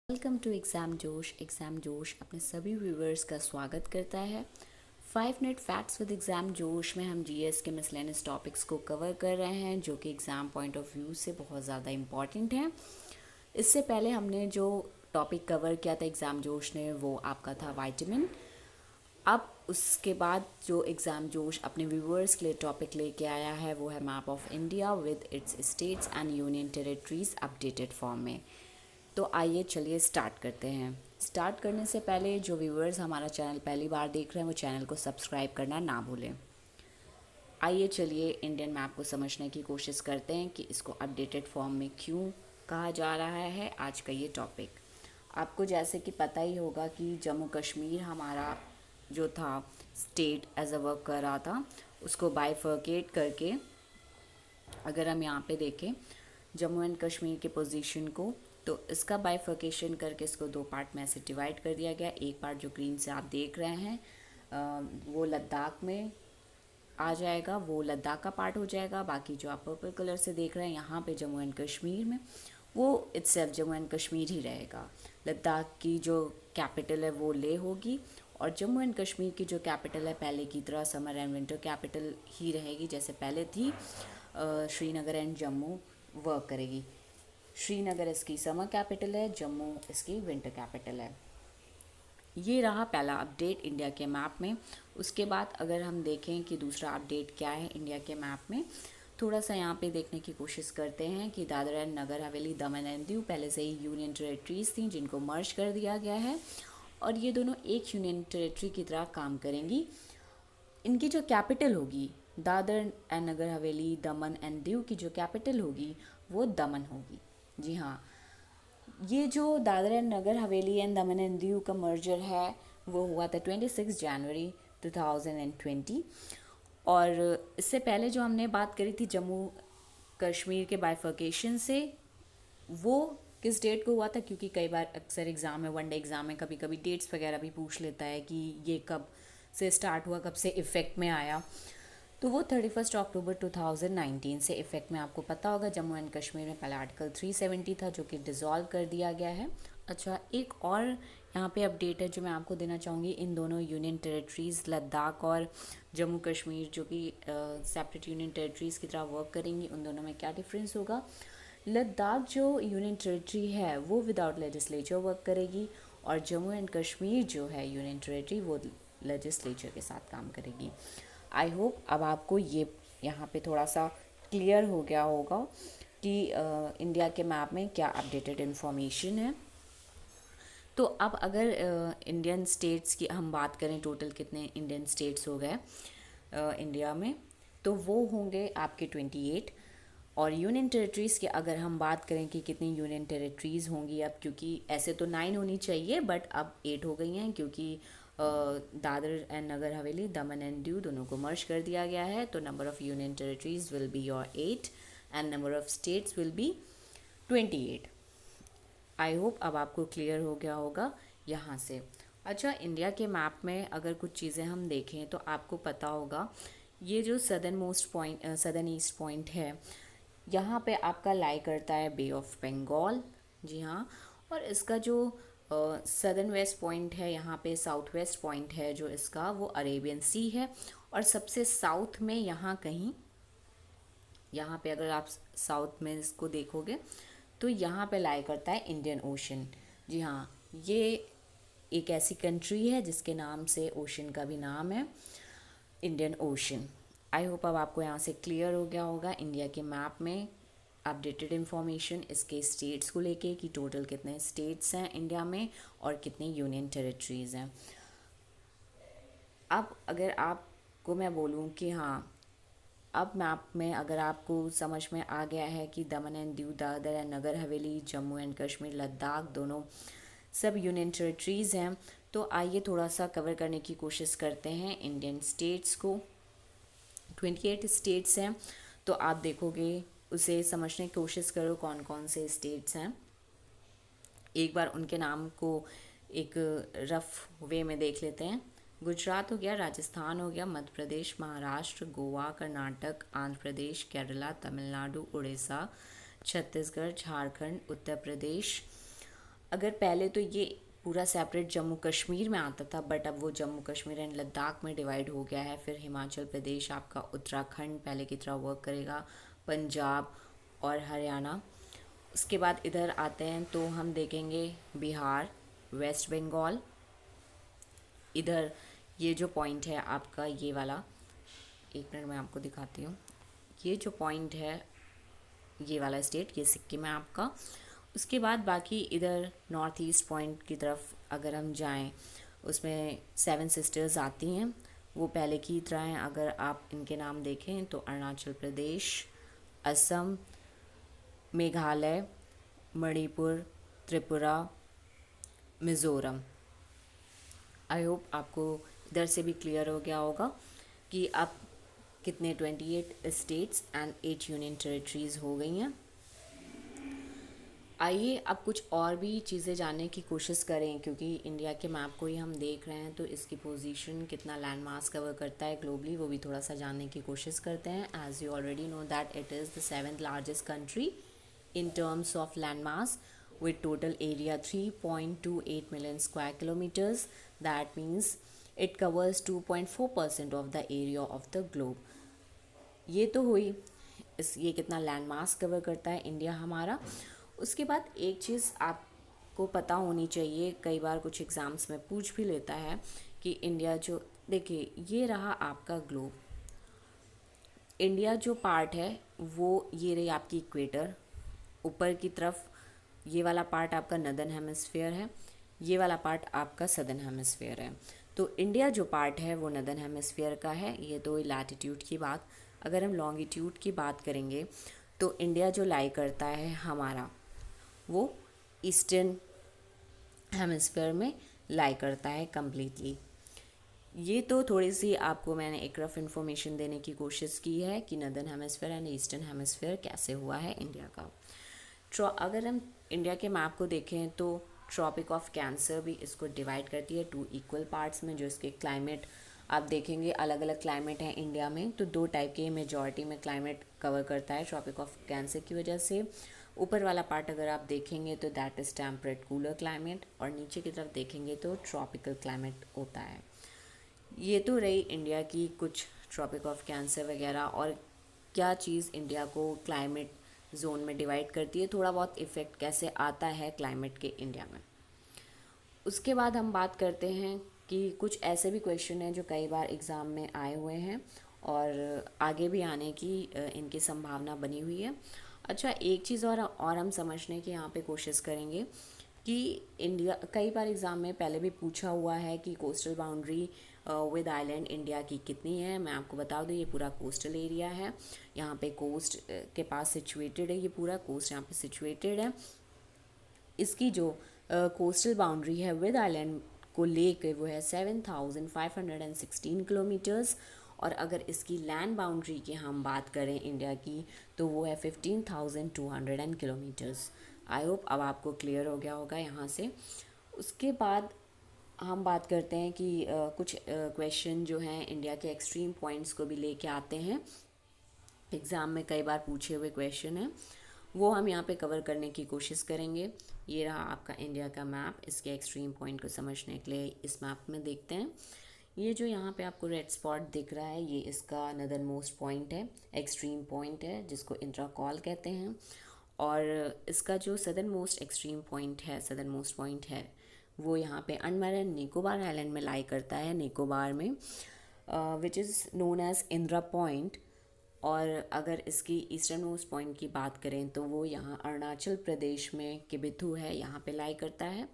Welcome to exam जोश अपने सभी व्यूवर्स का स्वागत करता है। 5 मिनट फैक्ट्स विद एग्ज़ाम जोश में हम जीएस के मिसलेनियस टॉपिक्स को कवर कर रहे हैं जो कि एग्ज़ाम पॉइंट ऑफ व्यू से बहुत ज़्यादा इम्पॉर्टेंट है। इससे पहले हमने जो टॉपिक कवर किया था एग्ज़ाम जोश ने वो आपका था विटामिन। अब उसके बाद जो एग्ज़ाम जोश अपने व्यूवर्स के लिए टॉपिक लेके आया है वो है map of India with its states and union territories updated form में। तो आइए चलिए स्टार्ट करते हैं। स्टार्ट करने से पहले जो व्यूवर्स हमारा चैनल पहली बार देख रहे हैं वो चैनल को सब्सक्राइब करना ना भूलें। आइए चलिए इंडियन मैप को समझने की कोशिश करते हैं कि इसको अपडेटेड फॉर्म में क्यों कहा जा रहा है। आज का ये टॉपिक आपको जैसे कि पता ही होगा कि जम्मू कश्मीर हमारा जो था स्टेट एज अ वर्क कर रहा था, उसको बाइफर्केट करके अगर हम यहाँ पे देखें जम्मू एंड कश्मीर के पोजीशन को, तो इसका बाइफर्केशन करके इसको दो पार्ट में ऐसे डिवाइड कर दिया गया। एक पार्ट जो ग्रीन से आप देख रहे हैं वो लद्दाख में आ जाएगा, वो लद्दाख का पार्ट हो जाएगा। बाकी जो आप पर्पल कलर से देख रहे हैं यहाँ पे जम्मू एंड कश्मीर में, वो इट्सेल्फ जम्मू एंड कश्मीर ही रहेगा। लद्दाख की जो कैपिटल है वो लेह होगी और जम्मू एंड कश्मीर की जो कैपिटल है पहले की तरह समर एंड विंटर कैपिटल ही रहेगी जैसे पहले थी। श्रीनगर एंड जम्मू वर्क करेगी। श्रीनगर इसकी समर कैपिटल है, जम्मू इसकी विंटर कैपिटल है। ये रहा पहला अपडेट इंडिया के मैप में। उसके बाद अगर हम देखें कि दूसरा अपडेट क्या है इंडिया के मैप में, थोड़ा सा यहाँ पे देखने की कोशिश करते हैं कि Dadar and Nagar Haveli, Daman and Diu पहले से ही यूनियन टेरेटरीज थी जिनको मर्ज कर दिया गया है और ये दोनों एक यूनियन टेरेटरी की तरह काम करेंगी। इनकी जो कैपिटल होगी Dadar and Nagar Haveli, Daman and Diu की जो कैपिटल होगी वो दमन होगी। जी हाँ, ये जो Dadar and Nagar Haveli and Daman and Diu का मर्जर है वो हुआ था 26 जनवरी 2020। और इससे पहले जो हमने बात करी थी जम्मू कश्मीर के बाइफर्केशन से, वो किस डेट को हुआ था, क्योंकि कई बार अक्सर एग्ज़ाम में, वनडे एग्ज़ाम में कभी कभी डेट्स वगैरह भी पूछ लेता है कि ये कब से स्टार्ट हुआ, कब से इफ़ेक्ट में आया। तो वो 31 अक्टूबर 2019 से इफ़ेक्ट में। आपको पता होगा जम्मू एंड कश्मीर में पहला आर्टिकल 370 था जो कि डिज़ोल्व कर दिया गया है। अच्छा, एक और यहाँ पे अपडेट है जो मैं आपको देना चाहूँगी। इन दोनों यूनियन टेरिटरीज़ लद्दाख और जम्मू कश्मीर जो कि सेपरेट यूनियन टेरिटरीज़ की तरह वर्क करेंगी, उन दोनों में क्या डिफरेंस होगा। लद्दाख जो यूनियन टेरिटरी है वो विदाउट लेजिस्लेचर वर्क करेगी और जम्मू एंड कश्मीर जो है यूनियन टेरिटरी वो लेजिस्लेचर के साथ काम करेगी। आई होप अब आपको ये यहाँ पे थोड़ा सा क्लियर हो गया होगा कि इंडिया के मैप में क्या अपडेटेड इन्फॉर्मेशन है। तो अब अगर इंडियन स्टेट्स की हम बात करें, टोटल कितने इंडियन स्टेट्स हो गए इंडिया में, तो वो होंगे आपके 28। और यूनियन टेरिटरीज़ की अगर हम बात करें कि कितनी यूनियन टेरिटरीज़ होंगी अब, क्योंकि ऐसे तो 9 होनी चाहिए बट अब 8 हो गई हैं, क्योंकि Dadar and Nagar Haveli, Daman and Diu दोनों को मर्ज कर दिया गया है। तो number of union territories will be your 8 and number of states will be 28। I hope अब आपको क्लियर हो गया होगा यहाँ से। अच्छा, इंडिया के मैप में अगर कुछ चीज़ें हम देखें तो आपको पता होगा ये जो southern most point, southern east point है, यहाँ पे आपका लाई करता है बे ऑफ बंगाल। जी हाँ, और इसका जो सदर्न वेस्ट पॉइंट है, यहाँ पे साउथ वेस्ट पॉइंट है जो इसका, वो अरेबियन सी है। और सबसे साउथ में यहाँ कहीं, यहाँ पे अगर आप साउथ में इसको देखोगे तो यहाँ पे लाई करता है इंडियन ओशन। जी हाँ, ये एक ऐसी कंट्री है जिसके नाम से ओशन का भी नाम है, इंडियन ओशन। आई होप अब आपको यहाँ से क्लियर हो गया होगा इंडिया के मैप में अपडेटेड इन्फॉर्मेशन इसके स्टेट्स को लेके कि टोटल कितने स्टेट्स हैं इंडिया में और कितनी यूनियन टेरिटरीज़ हैं। अब अगर आपको मैं बोलूँ कि हाँ, अब मैप में अगर आपको समझ में आ गया है कि दमन and Diu, Dadar and Nagar Haveli, Jammu and Kashmir, Ladakh दोनों सब यूनियन टेरिटरीज़ हैं, तो आइए थोड़ा सा कवर करने की कोशिश करते हैं इंडियन स्टेट्स को। 28 स्टेट्स हैं, तो आप देखोगे उसे समझने की कोशिश करो कौन कौन से स्टेट्स हैं। एक बार उनके नाम को एक रफ वे में देख लेते हैं। गुजरात हो गया, राजस्थान हो गया, मध्य प्रदेश, महाराष्ट्र, गोवा, कर्नाटक, आंध्र प्रदेश, केरला, तमिलनाडु, उड़ीसा, छत्तीसगढ़, झारखंड, उत्तर प्रदेश, अगर पहले तो ये पूरा सेपरेट जम्मू कश्मीर में आता था, बट अब वो जम्मू कश्मीर एंड लद्दाख में डिवाइड हो गया है। फिर हिमाचल प्रदेश आपका उत्तराखंड पहले की तरह वर्क करेगा, पंजाब और हरियाणा। उसके बाद इधर आते हैं तो हम देखेंगे बिहार, वेस्ट बंगाल। इधर ये जो पॉइंट है आपका ये वाला, एक मिनट में आपको दिखाती हूँ। ये जो पॉइंट है ये वाला स्टेट, ये सिक्किम है आपका। उसके बाद बाकी इधर नॉर्थ ईस्ट पॉइंट की तरफ अगर हम जाएं, उसमें 7 सिस्टर्स आती हैं, वो पहले की तरह हैं। अगर आप इनके नाम देखें तो अरुणाचल प्रदेश, असम, मेघालय, मणिपुर, त्रिपुरा, मिज़ोरम। आई होप आपको इधर से भी क्लियर हो गया होगा कि अब कितने 28 स्टेट्स एंड 8 यूनियन टेरिटरीज़ हो गई हैं। आइए अब कुछ और भी चीज़ें जानने की कोशिश करें, क्योंकि इंडिया के मैप को ही हम देख रहे हैं तो इसकी पोजीशन कितना लैंड मास कवर करता है ग्लोबली, वो भी थोड़ा सा जानने की कोशिश करते हैं। As you already know that it is the 7th largest country in terms of land mass, with total area 3.28 million square kilometers. That means it covers 2.4% of the area of the globe. ये तो हुई ये कितना land mass cover करता है India हमारा। उसके बाद एक चीज़ आपको पता होनी चाहिए, कई बार कुछ एग्ज़ाम्स में पूछ भी लेता है कि इंडिया जो, देखिए ये रहा आपका ग्लोब। इंडिया जो पार्ट है वो ये रही आपकी इक्वेटर, ऊपर की तरफ ये वाला पार्ट आपका नदर्न हेमिस्फीयर है, ये वाला पार्ट आपका सदर्न हेमिस्फीयर है। तो इंडिया जो पार्ट है वो नदर्न हेमिस्फीयर का है। ये तो लैटिट्यूड की बात। अगर हम लॉन्गिट्यूड की बात करेंगे तो इंडिया जो लाई करता है हमारा वो ईस्टर्न हेमिस्फीयर में लाई करता है कम्प्लीटली। ये तो थोड़ी सी आपको मैंने एक रफ इन्फॉर्मेशन देने की कोशिश की है कि northern hemisphere and eastern hemisphere कैसे हुआ है इंडिया का। अगर हम इंडिया के मैप को देखें तो ट्रॉपिक ऑफ कैंसर भी इसको डिवाइड करती है 2 इक्वल पार्ट्स में। जो इसके क्लाइमेट आप देखेंगे, अलग अलग क्लाइमेट हैं इंडिया में, तो 2 टाइप के मेजॉरिटी में क्लाइमेट कवर करता है ट्रॉपिक ऑफ कैंसर की वजह से। ऊपर वाला पार्ट अगर आप देखेंगे तो that is temperate cooler climate, और नीचे की तरफ देखेंगे तो ट्रॉपिकल क्लाइमेट होता है। ये तो रही इंडिया की कुछ ट्रॉपिक ऑफ कैंसर वगैरह, और क्या चीज़ इंडिया को क्लाइमेट जोन में डिवाइड करती है, थोड़ा बहुत इफ़ेक्ट कैसे आता है क्लाइमेट के इंडिया में। उसके बाद हम बात करते हैं कि कुछ ऐसे भी क्वेश्चन हैं जो कई बार एग्ज़ाम में आए हुए हैं और आगे भी आने की इनकी संभावना बनी हुई है। अच्छा, एक चीज़ और हम समझने की यहाँ पे कोशिश करेंगे कि इंडिया, कई बार एग्ज़ाम में पहले भी पूछा हुआ है कि coastal boundary with island India की कितनी है। मैं आपको बता दूँ ये पूरा कोस्टल एरिया है, यहाँ पे कोस्ट के पास सिचुएटेड है, ये पूरा कोस्ट यहाँ पे सिचुएटेड है। इसकी जो कोस्टल बाउंड्री है विद आइलैंड को लेकर वो है 7,516 किलोमीटर्स, और अगर इसकी लैंड बाउंड्री की हम बात करें इंडिया की तो वो है 15,200 किलोमीटर्स। आई होप अब आपको क्लियर हो गया होगा यहाँ से। उसके बाद हम बात करते हैं कि कुछ क्वेश्चन जो हैं इंडिया के एक्सट्रीम पॉइंट्स को भी लेके आते हैं। एग्ज़ाम में कई बार पूछे हुए क्वेश्चन हैं, वो हम यहाँ पे कवर करने की कोशिश करेंगे। ये रहा आपका इंडिया का मैप। इसके एक्सट्रीम पॉइंट को समझने के लिए इस मैप में देखते हैं। ये जो यहाँ पे आपको रेड स्पॉट दिख रहा है ये इसका नदर्न मोस्ट पॉइंट है, एक्सट्रीम पॉइंट है जिसको इंट्राकॉल कहते हैं। और इसका जो सदर्न मोस्ट एक्सट्रीम पॉइंट है, सदर्न मोस्ट पॉइंट है, वो यहाँ पे अंडमान एंड निकोबार आइलैंड में लाई करता है, निकोबार में, which is known as Indira point. और अगर इसकी ईस्टर्न मोस्ट पॉइंट की बात करें तो वो यहाँ अरुणाचल प्रदेश में किबिथू है, यहाँ पे लाई करता है।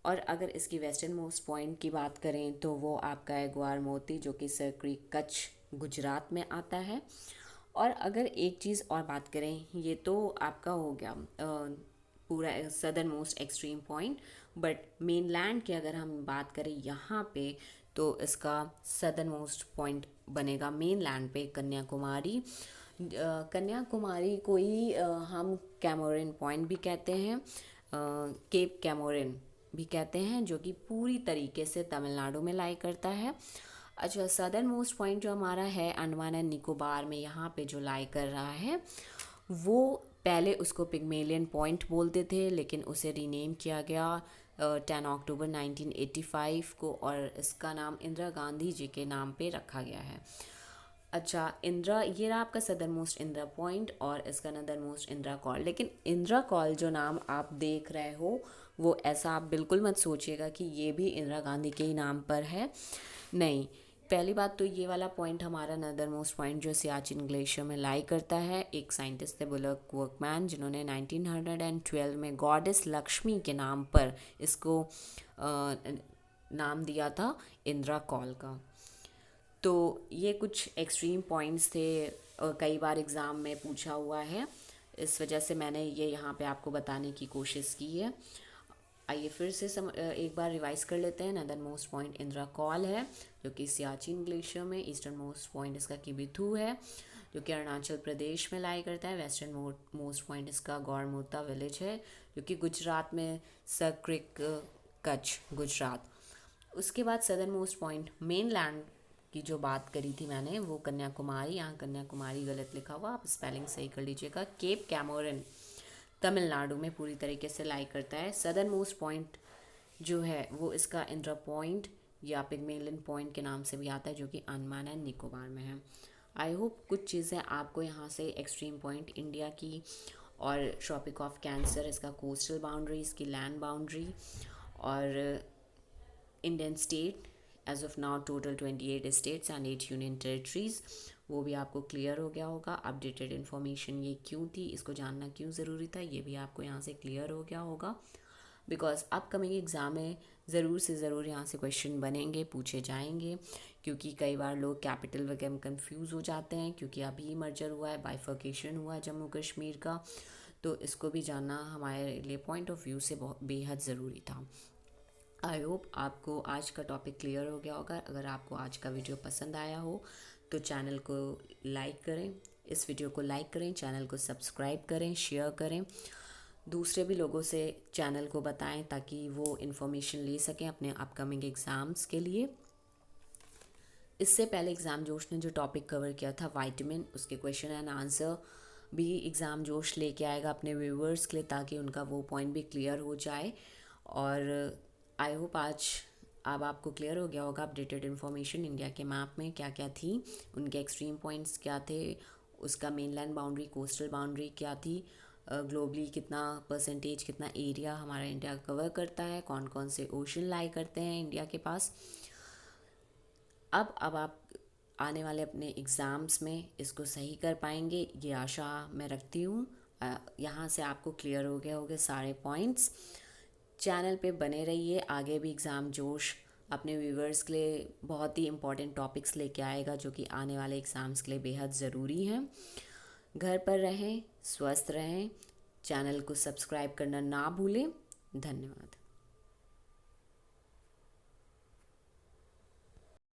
और अगर इसकी वेस्टर्न मोस्ट पॉइंट की बात करें तो वो आपका है ग्वार मोती, जो कि सरक्री कच्छ गुजरात में आता है। और अगर एक चीज़ और बात करें, ये तो आपका हो गया पूरा southern most extreme point, but mainland की अगर हम बात करें यहाँ पे तो इसका सदर्न मोस्ट पॉइंट बनेगा मेनलैंड पे कन्याकुमारी। कन्याकुमारी को ही हम कैमोरिन पॉइंट भी कहते हैं, केप कैमोरिन भी कहते हैं, जो कि पूरी तरीके से तमिलनाडु में लाई करता है। अच्छा, सदर्न मोस्ट पॉइंट जो हमारा है अंडमान एंड निकोबार में, यहाँ पे जो लाई कर रहा है वो पहले उसको पिग्मेलियन पॉइंट बोलते थे, लेकिन उसे रीनेम किया गया 10 अक्टूबर 1985 को, और इसका नाम इंदिरा गांधी जी के नाम पे रखा गया है। अच्छा, इंदिरा, ये रहा आपका सदर्न मोस्ट इंदिरा पॉइंट, और इसका नदर्न मोस्ट इंदिरा कॉल। लेकिन इंदिरा कॉल जो नाम आप देख रहे हो, वो ऐसा आप बिल्कुल मत सोचिएगा कि ये भी इंदिरा गांधी के ही नाम पर है, नहीं। पहली बात तो ये वाला पॉइंट हमारा नदर मोस्ट पॉइंट जो सियाचिन ग्लेशियर में लाई करता है, एक साइंटिस्ट थे बुलक वर्कमैन, जिन्होंने 1912 में गॉडेस लक्ष्मी के नाम पर इसको नाम दिया था इंदिरा कॉल का। तो ये कुछ एक्सट्रीम पॉइंट्स थे, कई बार एग्ज़ाम में पूछा हुआ है, इस वजह से मैंने ये यहाँ पे आपको बताने की कोशिश की है। आइए फिर से एक बार रिवाइज कर लेते हैं। नदर मोस्ट पॉइंट इंदिरा कॉल है, जो कि सियाचिन ग्लेशियर में। ईस्टर्न मोस्ट पॉइंट इसका किबिथू है, जो कि अरुणाचल प्रदेश में लाई करता है। वेस्टर्न मोस्ट पॉइंट इसका गौरमुर्ता विलेज है, जो कि गुजरात में, सक्रिक, कच्छ, गुजरात। उसके बाद southern most point main land की जो बात करी थी मैंने, वो कन्याकुमारी, यहाँ कन्याकुमारी गलत लिखा हुआ, आप स्पेलिंग सही कर लीजिएगा। केप कैमोरन तमिलनाडु में पूरी तरीके से लाई करता है। सदर्न मोस्ट पॉइंट जो है वो इसका इंदिरा पॉइंट या पिग्मेलियन पॉइंट के नाम से भी आता है, जो कि अंडमान एंड निकोबार में है। आई होप कुछ चीज़ें आपको यहाँ से एक्सट्रीम पॉइंट इंडिया की, और ट्रॉपिक ऑफ कैंसर इसका कोस्टल बाउंड्री, इसकी लैंड बाउंड्री, और Indian state as of now total 28 states and 8 union territories, वो भी आपको क्लियर हो गया होगा। अपडेटेड इन्फॉर्मेशन ये क्यों थी, इसको जानना क्यों ज़रूरी था, ये भी आपको यहाँ से क्लियर हो गया होगा। बिकॉज अपकमिंग एग्ज़ाम में ज़रूर से ज़रूर यहाँ से क्वेश्चन बनेंगे, पूछे जाएंगे, क्योंकि कई बार लोग कैपिटल वगैरह कंफ्यूज हो जाते हैं, क्योंकि अभी मर्जर हुआ है, बाइफर्केशन हुआ है जम्मू कश्मीर का, तो इसको भी जानना हमारे लिए पॉइंट ऑफ व्यू से बहुत बेहद ज़रूरी था। आई होप आपको आज का टॉपिक क्लियर हो गया होगा। अगर आपको आज का वीडियो पसंद आया हो तो चैनल को लाइक करें, इस वीडियो को लाइक करें, चैनल को सब्सक्राइब करें, शेयर करें, दूसरे भी लोगों से चैनल को बताएं ताकि वो इन्फॉर्मेशन ले सकें अपने अपकमिंग एग्ज़ाम्स के लिए। इससे पहले एग्ज़ाम जोश ने जो टॉपिक कवर किया था विटामिन, उसके क्वेश्चन एंड आंसर भी एग्ज़ाम जोश लेके आएगा अपने व्यूअर्स के लिए, ताकि उनका वो पॉइंट भी क्लियर हो जाए। और आई होप आज अब आपको क्लियर हो गया होगा अपडेटेड इन्फॉर्मेशन इंडिया के मैप में क्या क्या थी, उनके एक्सट्रीम पॉइंट्स क्या थे, उसका मेनलैंड बाउंड्री, कोस्टल बाउंड्री क्या थी, ग्लोबली कितना परसेंटेज, कितना एरिया हमारा इंडिया कवर करता है, कौन कौन से ओशन लाई करते हैं इंडिया के पास। अब आप आने वाले अपने एग्ज़ाम्स में इसको सही कर पाएंगे, ये आशा मैं रखती हूँ। यहाँ से आपको क्लियर हो गए होंगे सारे पॉइंट्स। चैनल पे बने रहिए, आगे भी एग्ज़ाम जोश अपने व्यूवर्स के लिए बहुत ही इंपॉर्टेंट टॉपिक्स लेके आएगा, जो कि आने वाले एग्ज़ाम्स के लिए बेहद ज़रूरी हैं। घर पर रहें, स्वस्थ रहें, चैनल को सब्सक्राइब करना ना भूलें। धन्यवाद।